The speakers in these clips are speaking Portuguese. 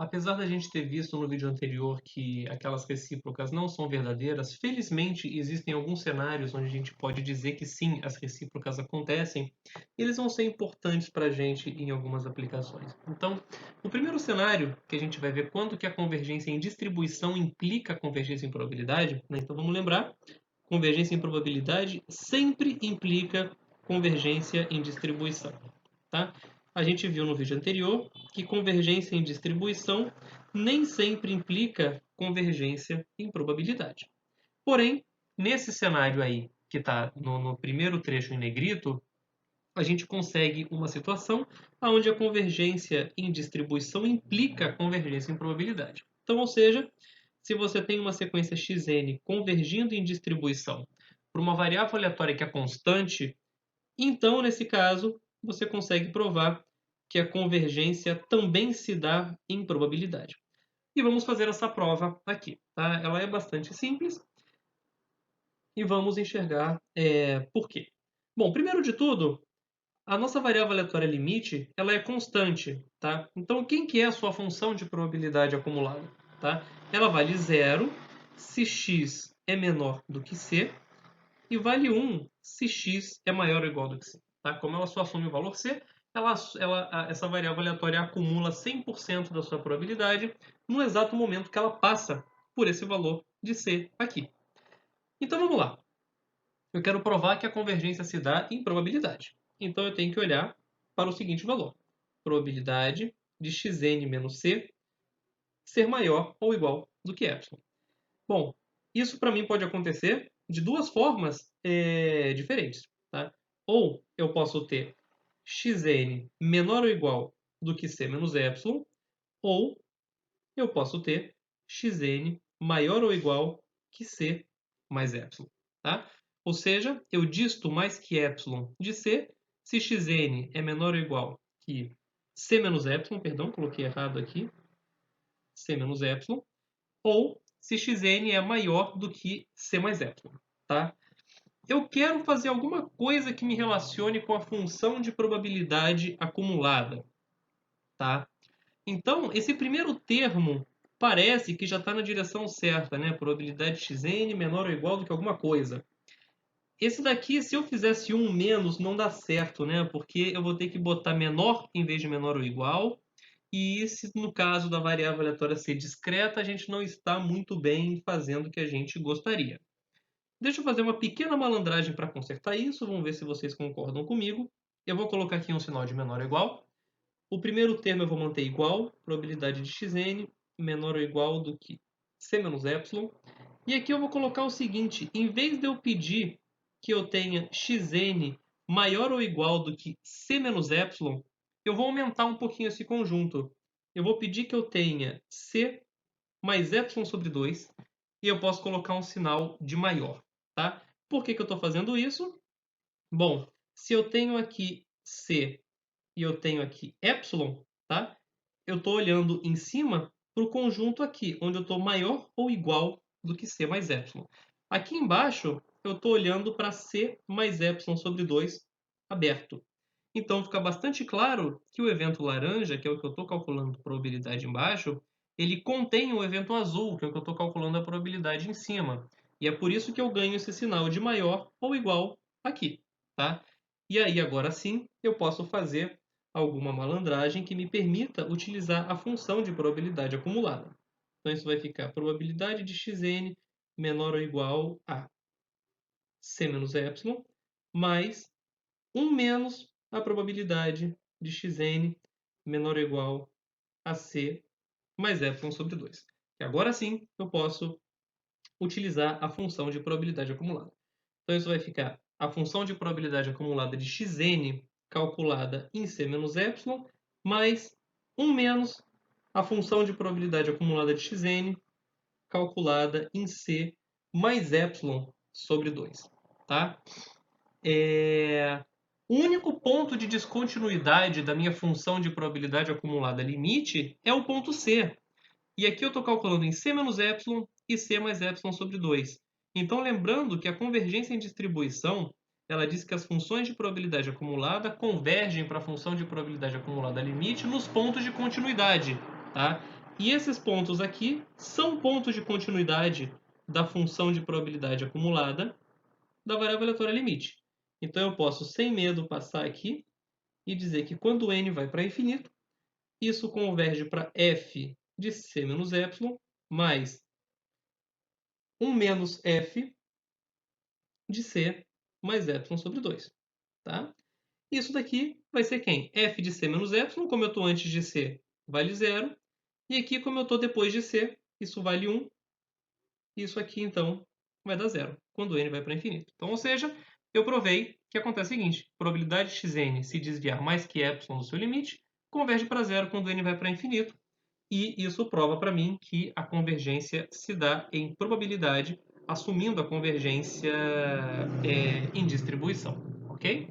Apesar da gente ter visto no vídeo anterior que aquelas recíprocas não são verdadeiras, felizmente existem alguns cenários onde a gente pode dizer que sim, as recíprocas acontecem, e eles vão ser importantes para a gente em algumas aplicações. Então, o primeiro cenário que a gente vai ver quando que a convergência em distribuição implica a convergência em probabilidade, né? Então vamos lembrar, convergência em probabilidade sempre implica convergência em distribuição, tá? A gente viu no vídeo anterior que convergência em distribuição nem sempre implica convergência em probabilidade. Porém, nesse cenário aí, que está no primeiro trecho em negrito, a gente consegue uma situação onde a convergência em distribuição implica convergência em probabilidade. Então, ou seja, se você tem uma sequência xn convergindo em distribuição para uma variável aleatória que é constante, então, nesse caso, você consegue provar que a convergência também se dá em probabilidade. E vamos fazer essa prova aqui. Tá? Ela é bastante simples e vamos enxergar por quê. Bom, primeiro de tudo, a nossa variável aleatória limite ela é constante. Tá? Então, quem que é a sua função de probabilidade acumulada? Tá? Ela vale zero se x é menor do que c e vale 1 se x é maior ou igual do que c. Tá? Como ela só assume o valor c, essa variável aleatória acumula 100% da sua probabilidade no exato momento que ela passa por esse valor de c aqui. Então vamos lá. Eu quero provar que a convergência se dá em probabilidade. Então eu tenho que olhar para o seguinte valor. Probabilidade de xn menos c ser maior ou igual do que ε. Bom, isso para mim pode acontecer de duas formas diferentes. Tá? Ou eu posso ter xn menor ou igual do que c menos ε, ou eu posso ter xn maior ou igual que c mais ε. Tá? Ou seja, eu disto mais que ε de c, se xn é menor ou igual que c menos ε, perdão, coloquei errado aqui, c menos ε, ou se xn é maior do que c mais ε. Tá? Eu quero fazer alguma coisa que me relacione com a função de probabilidade acumulada. Tá? Então, esse primeiro termo parece que já está na direção certa, né? Probabilidade xn menor ou igual do que alguma coisa. Esse daqui, se eu fizesse 1 menos, não dá certo, né? Porque eu vou ter que botar menor em vez de menor ou igual. E se no caso da variável aleatória ser discreta, a gente não está muito bem fazendo o que a gente gostaria. Deixa eu fazer uma pequena malandragem para consertar isso. Vamos ver se vocês concordam comigo. Eu vou colocar aqui um sinal de menor ou igual. O primeiro termo eu vou manter igual, probabilidade de xn menor ou igual do que c menos ε. E aqui eu vou colocar o seguinte, em vez de eu pedir que eu tenha xn maior ou igual do que c menos ε, eu vou aumentar um pouquinho esse conjunto. Eu vou pedir que eu tenha c mais ε sobre 2 e eu posso colocar um sinal de maior. Tá? Por que eu estou fazendo isso? Bom, se eu tenho aqui c e eu tenho aqui ε, tá? Eu estou olhando em cima para o conjunto aqui, onde eu estou maior ou igual do que c mais ε. Aqui embaixo, eu estou olhando para c mais ε sobre 2 aberto. Então, fica bastante claro que o evento laranja, que é o que eu estou calculando a probabilidade embaixo, ele contém o evento azul, que é o que eu estou calculando a probabilidade em cima. E é por isso que eu ganho esse sinal de maior ou igual aqui. Tá? E aí, agora sim, eu posso fazer alguma malandragem que me permita utilizar a função de probabilidade acumulada. Então, isso vai ficar probabilidade de xn menor ou igual a c menos ε, mais 1 menos a probabilidade de xn menor ou igual a c mais ε sobre 2. E agora sim, eu posso utilizar a função de probabilidade acumulada. Então, isso vai ficar a função de probabilidade acumulada de xn calculada em c menos ε, mais 1 menos a função de probabilidade acumulada de xn calculada em c mais ε sobre 2. Tá? O único ponto de descontinuidade da minha função de probabilidade acumulada limite é o ponto c. E aqui eu estou calculando em c menos ε e c mais ε sobre 2. Então, lembrando que a convergência em distribuição, ela diz que as funções de probabilidade acumulada convergem para a função de probabilidade acumulada limite nos pontos de continuidade. Tá? E esses pontos aqui são pontos de continuidade da função de probabilidade acumulada da variável aleatória limite. Então eu posso, sem medo, passar aqui e dizer que quando n vai para infinito, isso converge para f de c menos epsilon mais 1 menos f de c mais epsilon sobre 2. Tá? Isso daqui vai ser quem? F de c menos epsilon, como eu estou antes de c, vale 0. E aqui, como eu estou depois de c, isso vale 1. Isso aqui, então, vai dar 0, quando n vai para infinito. Então, ou seja, eu provei que acontece o seguinte: probabilidade de xn se desviar mais que epsilon do seu limite converge para 0 quando n vai para infinito. E isso prova para mim que a convergência se dá em probabilidade, assumindo a convergência em distribuição. Ok?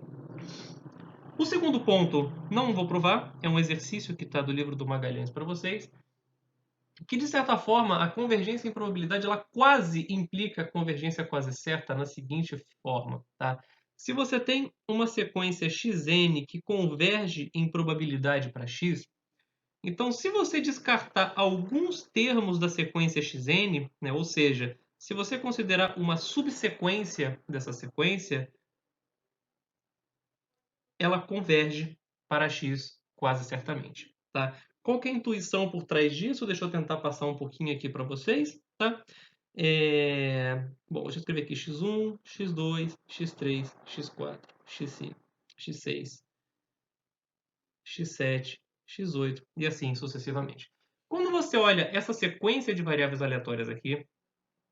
O segundo ponto, não vou provar, é um exercício que está do livro do Magalhães para vocês, que de certa forma a convergência em probabilidade ela quase implica a convergência quase certa na seguinte forma, tá? Se você tem uma sequência xn que converge em probabilidade para x, então se você descartar alguns termos da sequência xn, né, ou seja, se você considerar uma subsequência dessa sequência, ela converge para x quase certamente, tá? Qual que é a intuição por trás disso? Deixa eu tentar passar um pouquinho aqui para vocês, tá? Bom, deixa eu escrever aqui x1, x2, x3, x4, x5, x6, x7, x8 e assim sucessivamente. Quando você olha essa sequência de variáveis aleatórias aqui,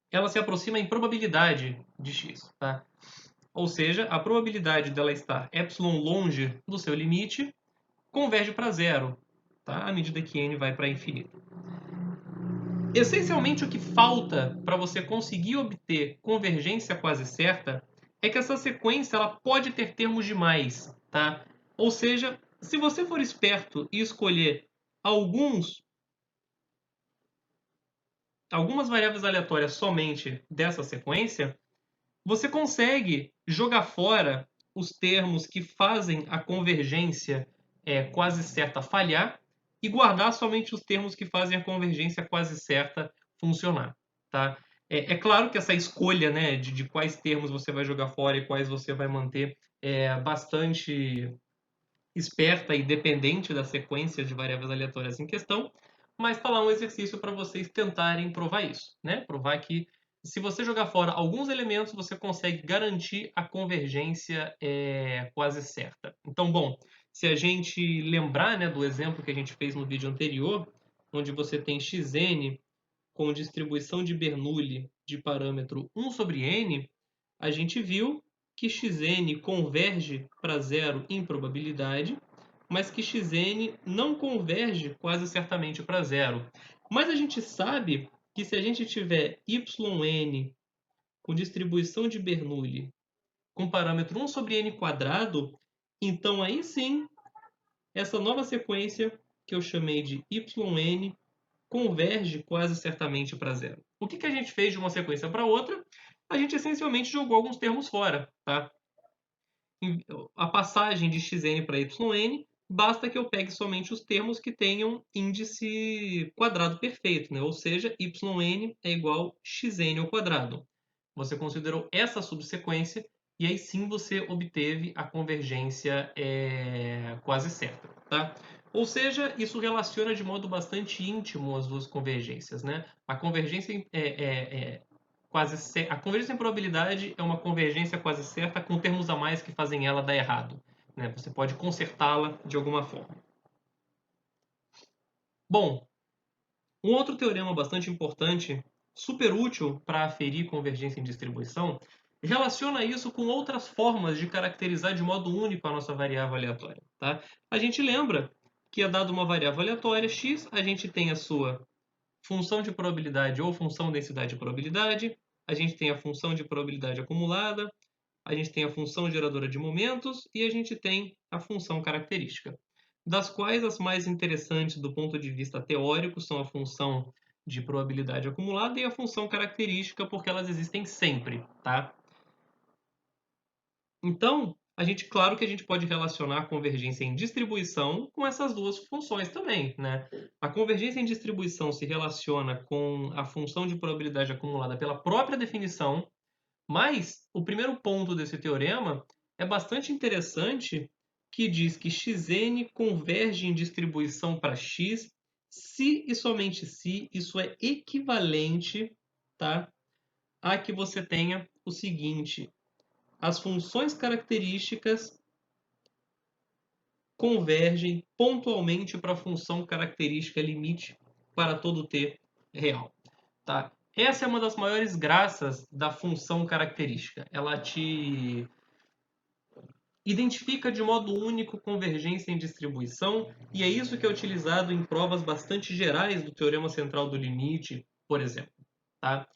ela se aproxima em probabilidade de x, tá? Ou seja, a probabilidade dela estar epsilon longe do seu limite converge para zero, tá? À medida que n vai para infinito. Essencialmente, o que falta para você conseguir obter convergência quase certa é que essa sequência ela pode ter termos demais, tá? Ou seja, se você for esperto e escolher algumas variáveis aleatórias somente dessa sequência, você consegue jogar fora os termos que fazem a convergência quase certa falhar e guardar somente os termos que fazem a convergência quase certa funcionar. Tá? É claro que essa escolha, né, de quais termos você vai jogar fora e quais você vai manter é bastante esperta e dependente da sequência de variáveis aleatórias em questão, mas está lá um exercício para vocês tentarem provar isso, né? Provar que se você jogar fora alguns elementos, você consegue garantir a convergência quase certa. Então, bom, se a gente lembrar, né, do exemplo que a gente fez no vídeo anterior, onde você tem xn com distribuição de Bernoulli de parâmetro 1 sobre n, a gente viu que xn converge para zero em probabilidade, mas que xn não converge quase certamente para zero. Mas a gente sabe que se a gente tiver yn com distribuição de Bernoulli com parâmetro 1 sobre n quadrado, então aí sim, essa nova sequência que eu chamei de yn converge quase certamente para zero. O que a gente fez de uma sequência para outra? A gente essencialmente jogou alguns termos fora. Tá? A passagem de xn para yn, basta que eu pegue somente os termos que tenham índice quadrado perfeito, né? Ou seja, yn é igual a xn ao quadrado. Você considerou essa subsequência e aí sim você obteve a convergência quase certa. Tá? Ou seja, isso relaciona de modo bastante íntimo as duas convergências. Né? A convergência a convergência em probabilidade é uma convergência quase certa com termos a mais que fazem ela dar errado. Né? Você pode consertá-la de alguma forma. Bom, um outro teorema bastante importante, super útil para aferir convergência em distribuição, relaciona isso com outras formas de caracterizar de modo único a nossa variável aleatória. Tá? A gente lembra que é dado uma variável aleatória x, a gente tem a sua função de probabilidade ou função densidade de probabilidade, a gente tem a função de probabilidade acumulada, a gente tem a função geradora de momentos e a gente tem a função característica, das quais as mais interessantes do ponto de vista teórico são a função de probabilidade acumulada e a função característica, porque elas existem sempre, tá? Então, claro que a gente pode relacionar a convergência em distribuição com essas duas funções também, né? A convergência em distribuição se relaciona com a função de probabilidade acumulada pela própria definição, mas o primeiro ponto desse teorema é bastante interessante, que diz que xn converge em distribuição para x se e somente se isso é equivalente, tá, a que você tenha o seguinte: as funções características convergem pontualmente para a função característica limite para todo t real. Tá? Essa é uma das maiores graças da função característica. Ela te identifica de modo único convergência em distribuição, e é isso que é utilizado em provas bastante gerais do teorema central do limite, por exemplo. Tá?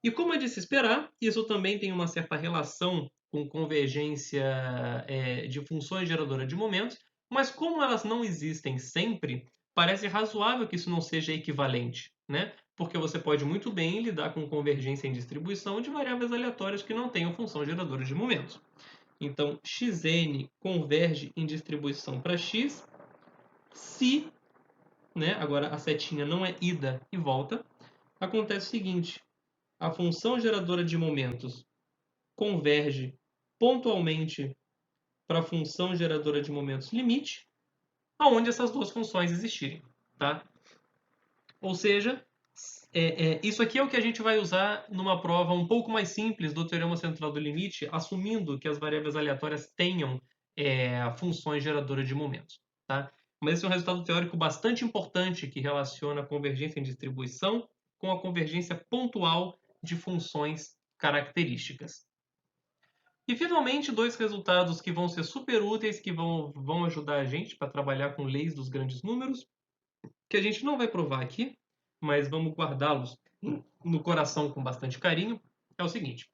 E como é de se esperar, isso também tem uma certa relação com convergência de funções geradoras de momentos, mas como elas não existem sempre, parece razoável que isso não seja equivalente, né? Porque você pode muito bem lidar com convergência em distribuição de variáveis aleatórias que não tenham função geradora de momentos. Então, xn converge em distribuição para x se, né, agora a setinha não é ida e volta, acontece o seguinte: a função geradora de momentos converge pontualmente para a função geradora de momentos limite, aonde essas duas funções existirem, tá? Ou seja, isso aqui é o que a gente vai usar numa prova um pouco mais simples do teorema central do limite, assumindo que as variáveis aleatórias tenham funções geradoras de momentos, tá? Mas esse é um resultado teórico bastante importante que relaciona a convergência em distribuição com a convergência pontual de funções características. E, finalmente, dois resultados que vão ser super úteis, que vão ajudar a gente para trabalhar com leis dos grandes números, que a gente não vai provar aqui, mas vamos guardá-los no coração com bastante carinho, é o seguinte.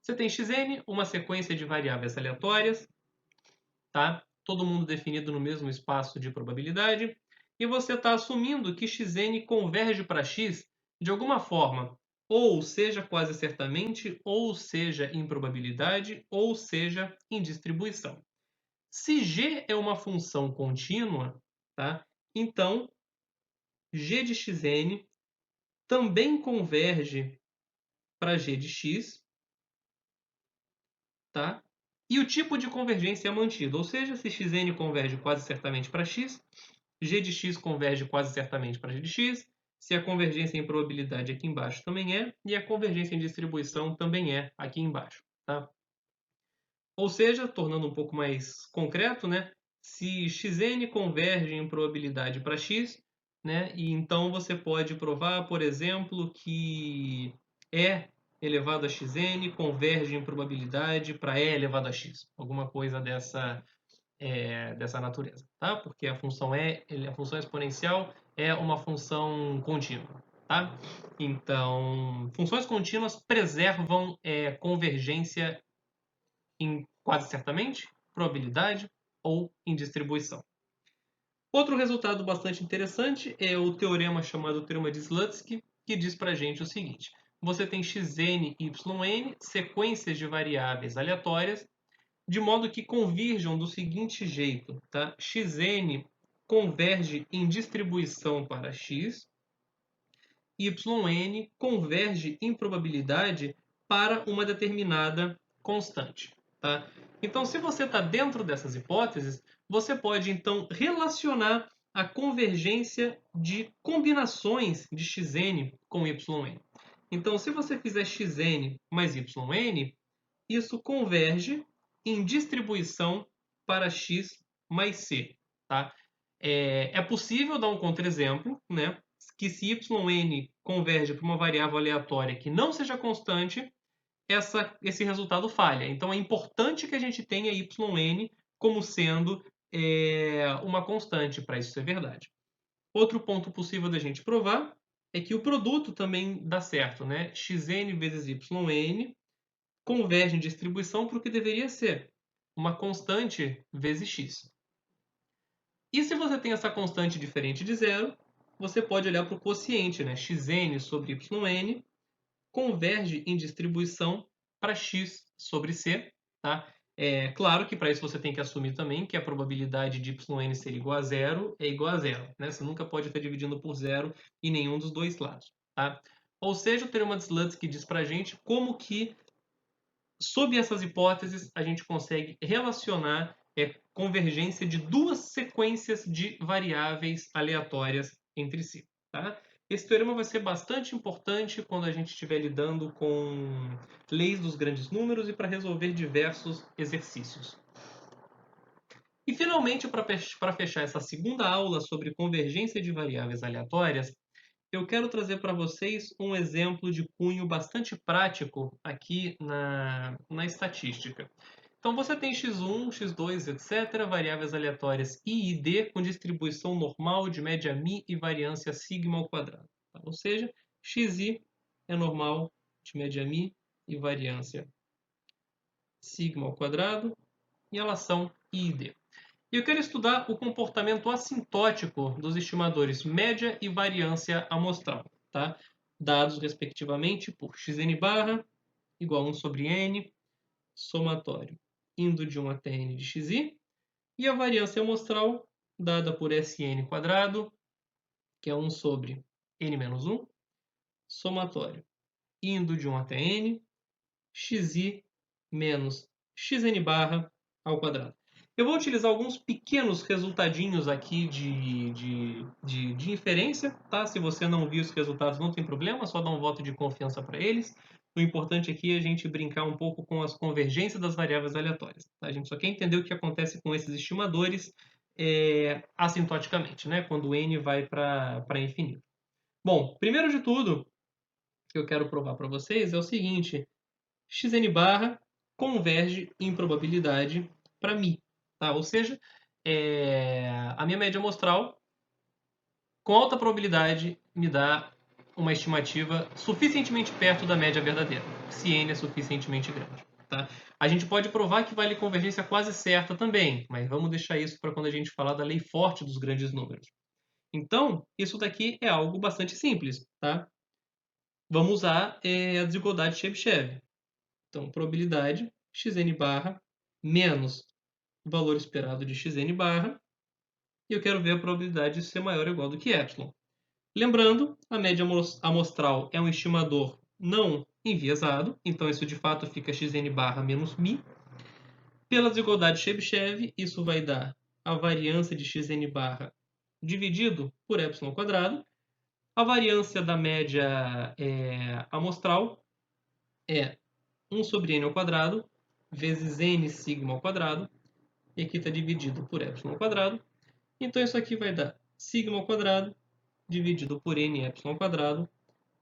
Você tem xn, uma sequência de variáveis aleatórias, tá? Todo mundo definido no mesmo espaço de probabilidade, e você está assumindo que xn converge para x de alguma forma, ou seja quase certamente, ou seja em probabilidade, ou seja em distribuição. Se g é uma função contínua, tá? Então g de xn também converge para g de x, tá? E o tipo de convergência é mantido, ou seja, se xn converge quase certamente para x, g de x converge quase certamente para g de x, se a convergência em probabilidade aqui embaixo também é, e a convergência em distribuição também é aqui embaixo, tá? Ou seja, tornando um pouco mais concreto, né? Se xn converge em probabilidade para x, né? E então você pode provar, por exemplo, que E elevado a xn converge em probabilidade para E elevado a x. Alguma coisa dessa natureza, tá? Porque a função a função exponencial é uma função contínua, tá? Então, funções contínuas preservam convergência em quase certamente, probabilidade ou em distribuição. Outro resultado bastante interessante é o teorema chamado Teorema de Slutsky, que diz para a gente o seguinte: você tem xn e yn, sequências de variáveis aleatórias, de modo que convirjam do seguinte jeito, tá? Xn converge em distribuição para x, yn converge em probabilidade para uma determinada constante, tá? Então, se você está dentro dessas hipóteses, você pode então relacionar a convergência de combinações de xn com yn. Então, se você fizer xn mais yn, isso converge em distribuição para x mais c, tá? É possível dar um contra-exemplo, né? Que se yn converge para uma variável aleatória que não seja constante, esse resultado falha. Então é importante que a gente tenha yn como sendo uma constante para isso ser verdade. Outro ponto possível da gente provar é que o produto também dá certo, né? xn vezes yn converge em distribuição para o que deveria ser uma constante vezes x. E se você tem essa constante diferente de zero, você pode olhar para o quociente, né? xn sobre yn converge em distribuição para x sobre c, tá? Claro que para isso você tem que assumir também que a probabilidade de yn ser igual a zero é igual a zero, né? Você nunca pode estar dividindo por zero em nenhum dos dois lados, tá? Ou seja, o Teorema de Slutsky diz para a gente como que, sob essas hipóteses, a gente consegue relacionar convergência de duas sequências de variáveis aleatórias entre si, tá? Esse teorema vai ser bastante importante quando a gente estiver lidando com leis dos grandes números e para resolver diversos exercícios. E, finalmente, para fechar essa segunda aula sobre convergência de variáveis aleatórias, eu quero trazer para vocês um exemplo de cunho bastante prático aqui na estatística. Então, você tem x1, x2, etc., variáveis aleatórias i e d com distribuição normal de média μ e variância sigma ao quadrado. Tá? Ou seja, xi é normal de média μ e variância sigma ao quadrado, e elas são i e d. E eu quero estudar o comportamento assintótico dos estimadores média e variância amostral, tá? Dados respectivamente por xn barra igual a 1 sobre n, somatório indo de 1 até n de xi, e a variância amostral dada por Sn quadrado, que é 1 sobre n menos 1, somatório indo de 1 até n, xi menos xn barra ao quadrado. Eu vou utilizar alguns pequenos resultadinhos aqui de inferência, tá? Se você não viu os resultados, não tem problema, só dá um voto de confiança para eles. O importante aqui é a gente brincar um pouco com as convergências das variáveis aleatórias. Tá? A gente só quer entender o que acontece com esses estimadores assintoticamente, né? Quando n vai para infinito. Bom, primeiro de tudo, que eu quero provar para vocês é o seguinte: xn barra converge em probabilidade para μ. Tá? Ou seja, a minha média amostral, com alta probabilidade, me dá uma estimativa suficientemente perto da média verdadeira, se n é suficientemente grande. Tá? A gente pode provar que vale convergência quase certa também, mas vamos deixar isso para quando a gente falar da lei forte dos grandes números. Então, isso daqui é algo bastante simples. Tá? Vamos usar a desigualdade de Chebyshev. Então, probabilidade xn barra menos o valor esperado de xn barra, e eu quero ver a probabilidade de ser maior ou igual do que epsilon. Lembrando, a média amostral é um estimador não enviesado, então isso de fato fica xn barra menos μ. Pela desigualdade de Chebyshev, isso vai dar a variância de xn barra dividido por epsilon quadrado. A variância da média amostral é 1 sobre n ao quadrado vezes n sigma ao quadrado, e aqui está dividido por epsilon ao quadrado. Então isso aqui vai dar sigma ao quadrado dividido por n epsilon ao quadrado,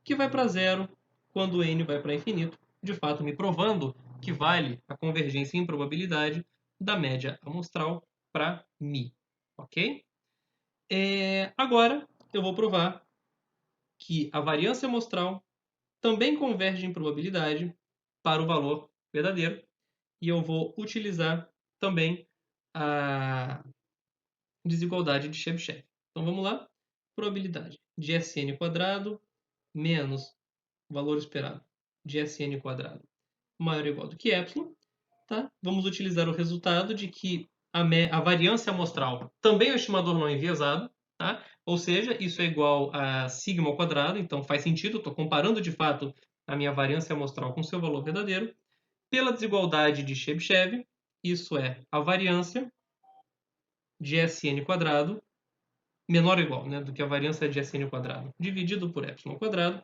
que vai para zero quando n vai para infinito, de fato me provando que vale a convergência em probabilidade da média amostral para μ. Ok? Agora eu vou provar que a variância amostral também converge em probabilidade para o valor verdadeiro, e eu vou utilizar também a desigualdade de Chebyshev. Então vamos lá. Probabilidade de Sn quadrado menos o valor esperado de Sn quadrado maior ou igual do que epsilon. Tá? Vamos utilizar o resultado de que a variância amostral também é um estimador não enviesado. Tá? Ou seja, isso é igual a sigma ao quadrado, então faz sentido, estou comparando de fato a minha variância amostral com seu valor verdadeiro. Pela desigualdade de Chebyshev, isso é a variância de Sn quadrado menor ou igual, né, do que a variância de Sn quadrado dividido por epsilon quadrado.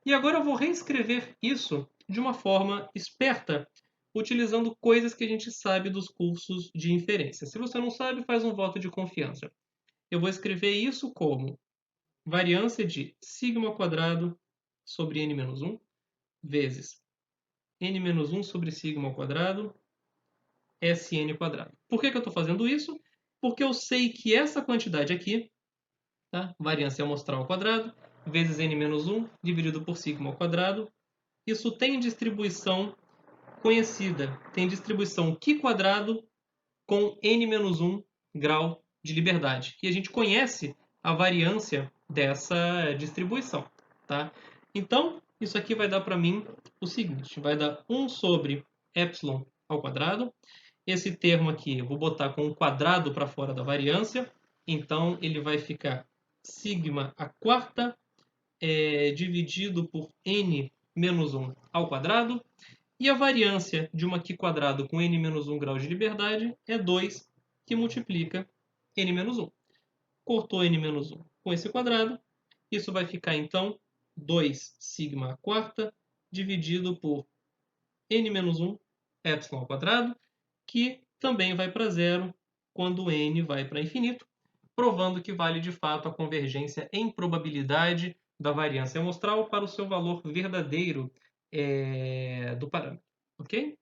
E agora eu vou reescrever isso de uma forma esperta, utilizando coisas que a gente sabe dos cursos de inferência. Se você não sabe, faz um voto de confiança. Eu vou escrever isso como variância de sigma ao quadrado sobre n menos 1 vezes n menos 1 sobre sigma ao quadrado Sn quadrado. Por que eu estou fazendo isso? Porque eu sei que essa quantidade aqui, tá? Variância amostral ao quadrado, vezes n menos 1, dividido por sigma ao quadrado, isso tem distribuição conhecida. Tem distribuição Qi quadrado com n menos 1 grau de liberdade. E a gente conhece a variância dessa distribuição. Tá? Então, isso aqui vai dar para mim o seguinte. Vai dar 1 sobre epsilon ao quadrado. Esse termo aqui eu vou botar com o quadrado para fora da variância. Então, ele vai ficar sigma a quarta dividido por n menos 1 ao quadrado. E a variância de uma aqui quadrado com n menos 1 grau de liberdade é 2, que multiplica n menos 1. Cortou n menos 1 com esse quadrado. Isso vai ficar, então, 2 sigma a quarta dividido por n menos 1 epsilon ao quadrado, que também vai para zero quando n vai para infinito, provando que vale de fato a convergência em probabilidade da variância amostral para o seu valor verdadeiro do parâmetro. Ok?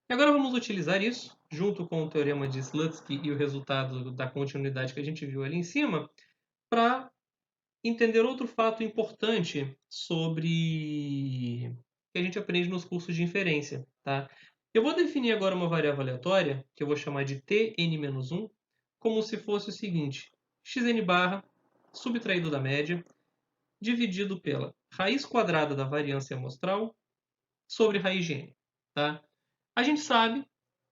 E agora vamos utilizar isso, junto com o teorema de Slutsky e o resultado da continuidade que a gente viu ali em cima, para entender outro fato importante sobre que a gente aprende nos cursos de inferência. Tá? Eu vou definir agora uma variável aleatória, que eu vou chamar de Tn-1, como se fosse o seguinte: xn barra, subtraído da média, dividido pela raiz quadrada da variância amostral sobre raiz de n. Tá? A gente sabe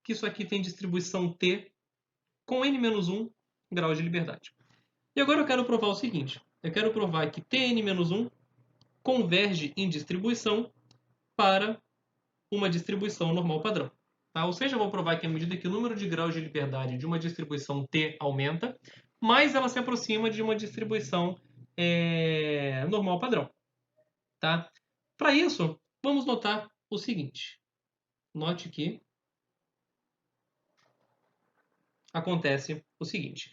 que isso aqui tem distribuição t com n-1 grau de liberdade. E agora eu quero provar o seguinte. Eu quero provar que Tn-1 converge em distribuição para uma distribuição normal padrão. Tá? Ou seja, eu vou provar que à medida que o número de graus de liberdade de uma distribuição T aumenta, mais ela se aproxima de uma distribuição normal padrão. Tá? Para isso, vamos notar o seguinte. Note que acontece o seguinte.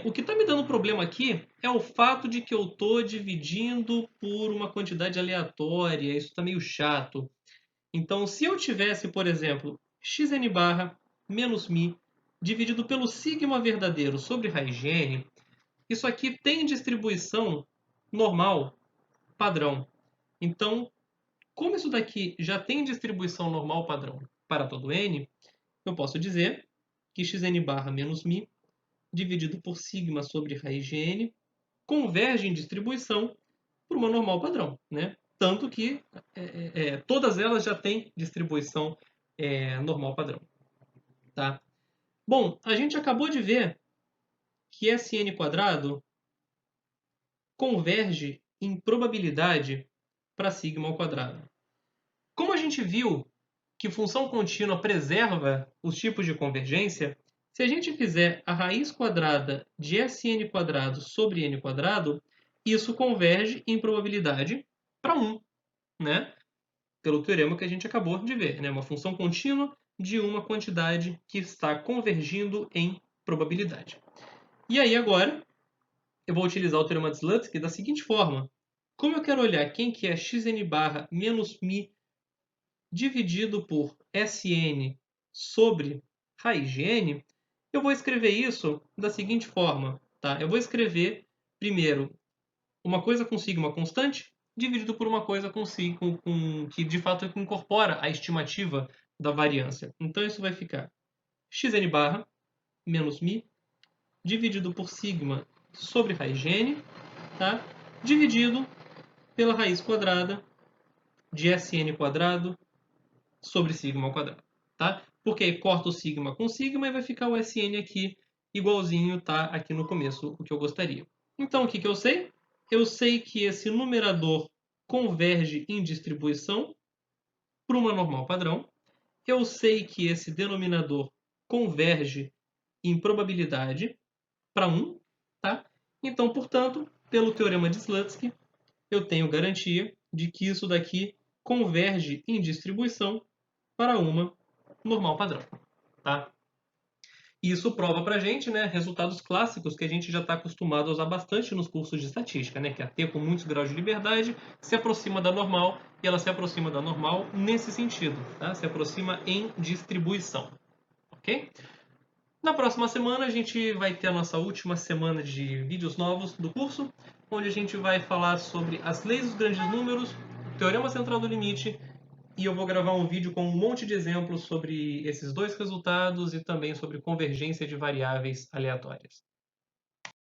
O que está me dando problema aqui é o fato de que eu estou dividindo por uma quantidade aleatória. Isso está meio chato. Então, se eu tivesse, por exemplo, xn barra menos mi dividido pelo sigma verdadeiro sobre raiz de n, isso aqui tem distribuição normal padrão. Então, como isso daqui já tem distribuição normal padrão para todo n, eu posso dizer que xn barra menos mi dividido por sigma sobre raiz de n converge em distribuição para uma normal padrão, né? Tanto que todas elas já têm distribuição normal padrão. Tá? Bom, a gente acabou de ver que Sn quadrado converge em probabilidade para sigma ao quadrado. Como a gente viu que função contínua preserva os tipos de convergência, se a gente fizer a raiz quadrada de Sn quadrado sobre n quadrado, isso converge em probabilidade para 1, né? Pelo teorema que a gente acabou de ver, né? Uma função contínua de uma quantidade que está convergindo em probabilidade. E aí agora eu vou utilizar o teorema de Slutsky da seguinte forma. Como eu quero olhar quem que é xn barra menos mi dividido por Sn sobre raiz de n, eu vou escrever isso da seguinte forma. Tá? Eu vou escrever primeiro uma coisa com sigma constante dividido por uma coisa que de fato incorpora a estimativa da variância. Então isso vai ficar xn barra menos mi dividido por sigma sobre raiz de n, tá? Dividido pela raiz quadrada de Sn quadrado sobre sigma ao quadrado. Tá? Porque aí corta o sigma com sigma e vai ficar o Sn aqui igualzinho tá aqui no começo, o que eu gostaria. Então, o que eu sei? Eu sei que esse numerador converge em distribuição para uma normal padrão. Eu sei que esse denominador converge em probabilidade para 1. Tá? Então, portanto, pelo teorema de Slutsky, eu tenho garantia de que isso daqui converge em distribuição para uma normal padrão. Tá? Isso prova para a gente, né, resultados clássicos que a gente já está acostumado a usar bastante nos cursos de estatística, né, que a T com muitos graus de liberdade se aproxima da normal e ela se aproxima da normal nesse sentido, tá? Se aproxima em distribuição. Ok? Na próxima semana a gente vai ter a nossa última semana de vídeos novos do curso, onde a gente vai falar sobre as leis dos grandes números, o teorema central do limite, e eu vou gravar um vídeo com um monte de exemplos sobre esses dois resultados e também sobre convergência de variáveis aleatórias.